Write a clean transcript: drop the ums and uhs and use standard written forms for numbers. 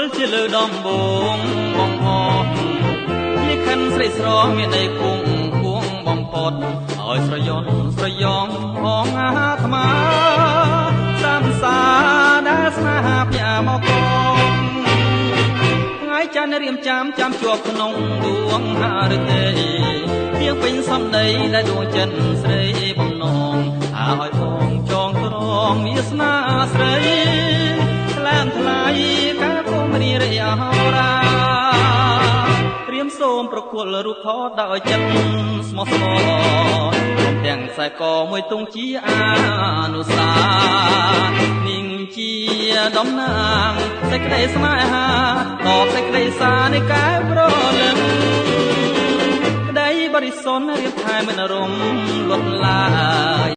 លជាលើដំបងបងអស់ជាខិនស្រីស្រងមានដីគង់គួងបំផុតឲ្យស្រយន់ស្រយងផងអាត្មាតាមសាដែលស្នេហាផ្ញើមកកងថ្ងៃច័ន្ទរៀមចាំជាប់ក្នុងដួងហារទេទៀងពេញសំដីដែលដួងចិត្តស្រីបំណងឲ្យបងចងត្រង់វាសនាស្រីថ្លាមថ្លៃកាលគុំរីរៃអរាព្រាមសូមប្រគល់រូបថតដោយចិត្តស្មោះស្មរព្រមទាំងខ្សែកមួយទង់ជាអនុស្សាវរីយ៍នាងជាតំណាងសេចក្តីស្នេហាតបសេចក្តីសារនៃកែវប្រលឹងក្តីបរិសុទ្ធរៀបថែមិនរំលត់ឡើយ